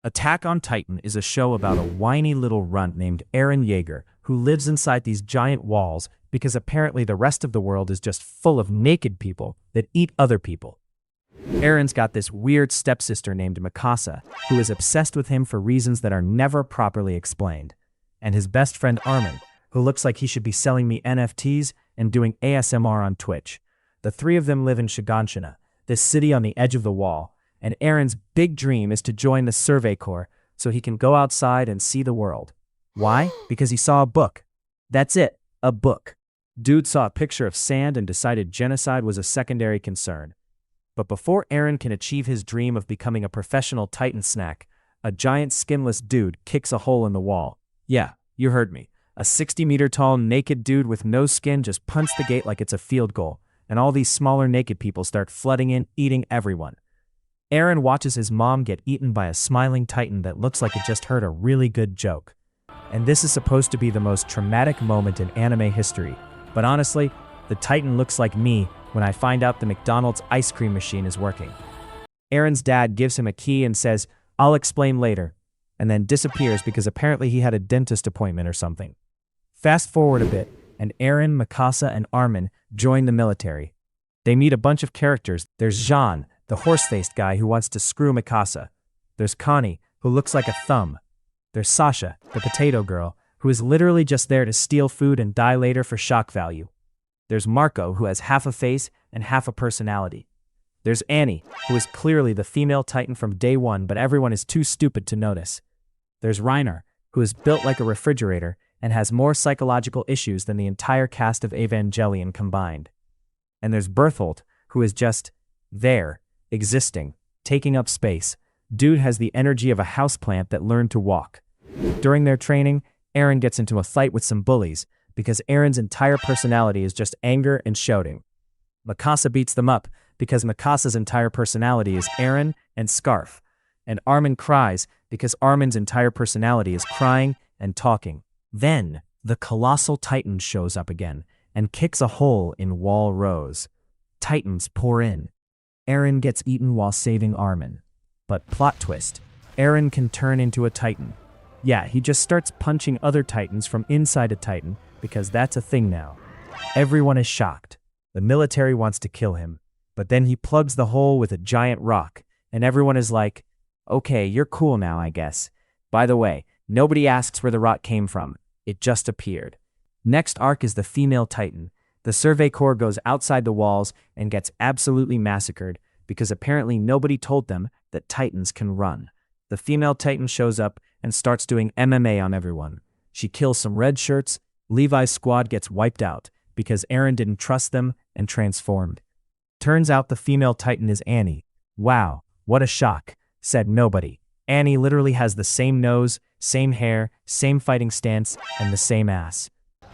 Attack on Titan is a show about a whiny little runt named Eren Yeager who lives inside these giant walls because apparently the rest of the world is just full of naked people that eat other people. Eren's got this weird stepsister named Mikasa who is obsessed with him for reasons that are never properly explained. And his best friend Armin, who looks like he should be selling me NFTs and doing ASMR on Twitch. The three of them live in Shiganshina, this city on the edge of the wall, and Eren's big dream is to join the Survey Corps so he can go outside and see the world. Why? Because he saw a book. That's it, a book. Dude saw a picture of sand and decided genocide was a secondary concern. But before Eren can achieve his dream of becoming a professional Titan snack, a giant skinless dude kicks a hole in the wall. Yeah, you heard me. A 60-meter-tall naked dude with no skin just punts the gate like it's a field goal, and all these smaller naked people start flooding in, eating everyone. Eren watches his mom get eaten by a smiling Titan that looks like it just heard a really good joke. And this is supposed to be the most traumatic moment in anime history, but honestly, the Titan looks like me when I find out the McDonald's ice cream machine is working. Eren's dad gives him a key and says, "I'll explain later," and then disappears because apparently he had a dentist appointment or something. Fast forward a bit, and Eren, Mikasa, and Armin join the military. They meet a bunch of characters. There's Jean, the horse-faced guy who wants to screw Mikasa. There's Connie, who looks like a thumb. There's Sasha, the potato girl, who is literally just there to steal food and die later for shock value. There's Marco, who has half a face and half a personality. There's Annie, who is clearly the female Titan from day one, but everyone is too stupid to notice. There's Reiner, who is built like a refrigerator and has more psychological issues than the entire cast of Evangelion combined. And there's Bertholdt, who is just there, existing, taking up space. Dude has the energy of a houseplant that learned to walk. During their training, Eren gets into a fight with some bullies because Eren's entire personality is just anger and shouting. Mikasa beats them up because Mikasa's entire personality is Eren and Scarf. And Armin cries because Armin's entire personality is crying and talking. Then, the colossal Titan shows up again and kicks a hole in wall rows. Titans pour in. Eren gets eaten while saving Armin. But plot twist, Eren can turn into a Titan. Yeah, he just starts punching other Titans from inside a Titan because that's a thing now. Everyone is shocked. The military wants to kill him, but then he plugs the hole with a giant rock, and everyone is like, "Okay, you're cool now, I guess. By the way, nobody asks where the rock came from. It just appeared." Next arc is the female Titan. The Survey Corps goes outside the walls and gets absolutely massacred because apparently nobody told them that Titans can run. The female Titan shows up and starts doing MMA on everyone. She kills some red shirts. Levi's squad gets wiped out because Eren didn't trust them and transformed. Turns out the female Titan is Annie. Wow, what a shock, said nobody. Annie literally has the same nose, same hair, same fighting stance, and the same ass.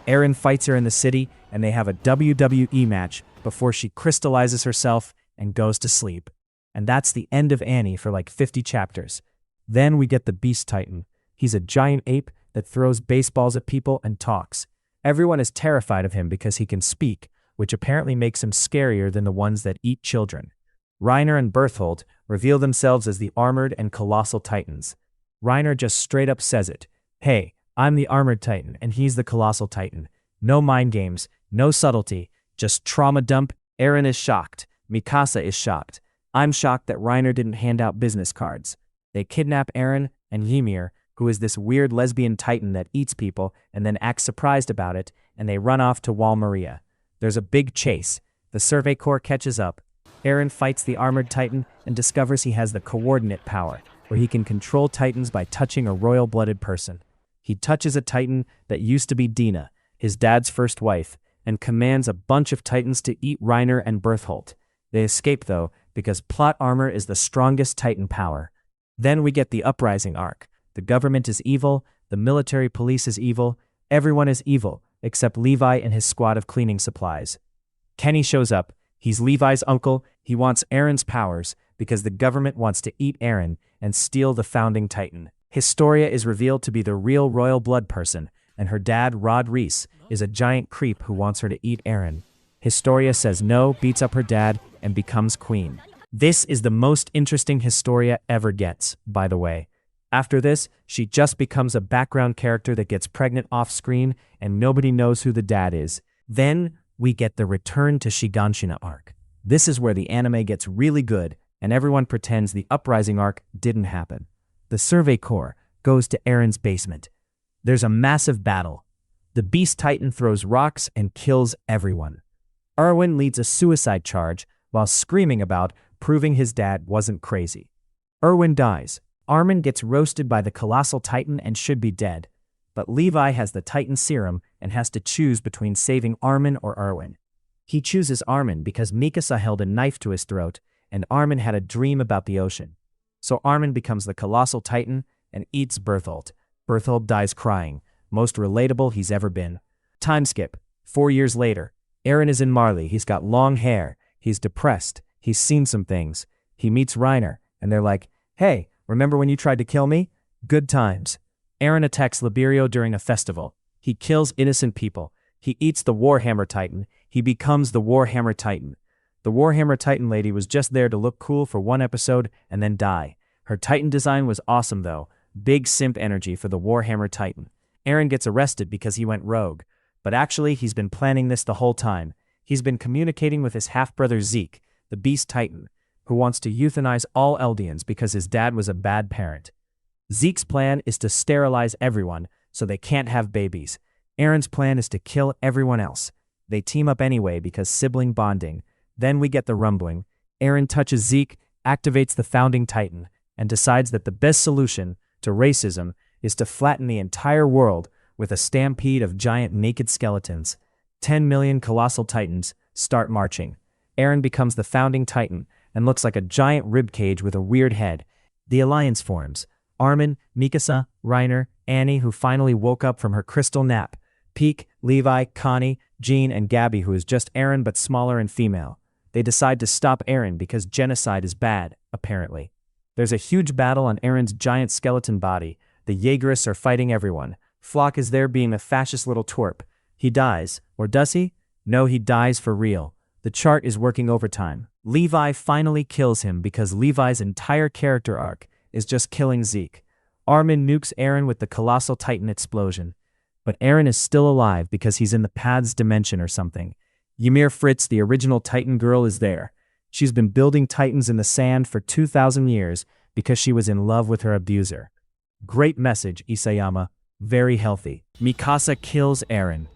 Eren fights her in the city, and they have a WWE match before she crystallizes herself and goes to sleep. And that's the end of Annie for like 50 chapters. Then we get the Beast Titan. He's a giant ape that throws baseballs at people and talks. Everyone is terrified of him because he can speak, which apparently makes him scarier than the ones that eat children. Reiner and Bertholdt reveal themselves as the armored and colossal Titans. Reiner just straight up says it. "Hey, I'm the armored Titan, and he's the colossal Titan. No mind games, no subtlety, just trauma dump." Eren is shocked. Mikasa is shocked. I'm shocked that Reiner didn't hand out business cards. They kidnap Eren and Ymir, who is this weird lesbian Titan that eats people and then acts surprised about it, and they run off to Wall Maria. There's a big chase. The Survey Corps catches up. Eren fights the armored Titan and discovers he has the coordinate power, where he can control Titans by touching a royal-blooded person. He touches a Titan that used to be Dina, his dad's first wife, and commands a bunch of Titans to eat Reiner and Bertholdt. They escape, though, because plot armor is the strongest Titan power. Then we get the Uprising arc. The government is evil, the military police is evil, everyone is evil, except Levi and his squad of cleaning supplies. Kenny shows up. He's Levi's uncle. He wants Eren's powers because the government wants to eat Eren and steal the founding Titan. Historia is revealed to be the real royal blood person, and her dad, Rod Reese, is a giant creep who wants her to eat Eren. Historia says no, beats up her dad, and becomes queen. This is the most interesting Historia ever gets, by the way. After this, she just becomes a background character that gets pregnant off-screen and nobody knows who the dad is. Then, we get the Return to Shiganshina arc. This is where the anime gets really good and everyone pretends the Uprising arc didn't happen. The Survey Corps goes to Eren's basement. There's a massive battle. The Beast Titan throws rocks and kills everyone. Erwin leads a suicide charge while screaming about proving his dad wasn't crazy. Erwin dies. Armin gets roasted by the Colossal Titan and should be dead, but Levi has the Titan serum and has to choose between saving Armin or Erwin. He chooses Armin because Mikasa held a knife to his throat and Armin had a dream about the ocean. So Armin becomes the Colossal Titan and eats Bertholdt. Bertholdt dies crying, most relatable he's ever been. Time skip. 4 years later, Eren is in Marley. He's got long hair. He's depressed. He's seen some things. He meets Reiner, and they're like, "Hey, remember when you tried to kill me? Good times." Eren attacks Liberio during a festival. He kills innocent people. He eats the Warhammer Titan. He becomes the Warhammer Titan. The Warhammer Titan lady was just there to look cool for 1 episode and then die. Her Titan design was awesome though. Big simp energy for the Warhammer Titan. Eren gets arrested because he went rogue. But actually, he's been planning this the whole time. He's been communicating with his half-brother Zeke, the Beast Titan, who wants to euthanize all Eldians because his dad was a bad parent. Zeke's plan is to sterilize everyone so they can't have babies. Eren's plan is to kill everyone else. They team up anyway because sibling bonding. Then we get the rumbling. Eren touches Zeke, activates the Founding Titan, and decides that the best solution to racism is to flatten the entire world with a stampede of giant naked skeletons. 10 million Colossal Titans start marching. Eren becomes the Founding Titan and looks like a giant ribcage with a weird head. The alliance forms. Armin, Mikasa, Reiner, Annie, who finally woke up from her crystal nap, Peek, Levi, Connie, Jean, and Gabby, who is just Eren but smaller and female. They decide to stop Eren because genocide is bad, apparently. There's a huge battle on Eren's giant skeleton body. The Jaegerists are fighting everyone. Flock is there being a fascist little twerp. He dies. Or does he? No, he dies for real. The chart is working overtime. Levi finally kills him because Levi's entire character arc is just killing Zeke. Armin nukes Eren with the Colossal Titan explosion. But Eren is still alive because he's in the Paths dimension or something. Ymir Fritz, the original Titan girl, is there. She's been building Titans in the sand for 2,000 years because she was in love with her abuser. Great message, Isayama. Very healthy. Mikasa kills Eren.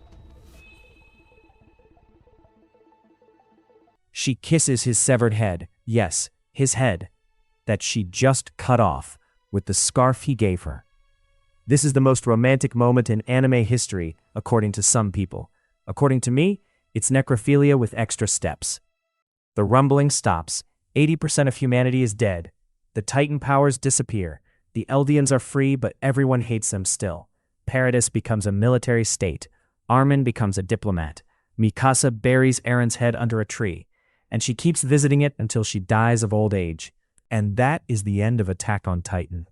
She kisses his severed head. Yes, his head. That she just cut off with the scarf he gave her. This is the most romantic moment in anime history, according to some people. According to me, it's necrophilia with extra steps. The rumbling stops. 80% of humanity is dead. The Titan powers disappear. The Eldians are free, but everyone hates them still. Paradis becomes a military state. Armin becomes a diplomat. Mikasa buries Eren's head under a tree, and she keeps visiting it until she dies of old age. And that is the end of Attack on Titan.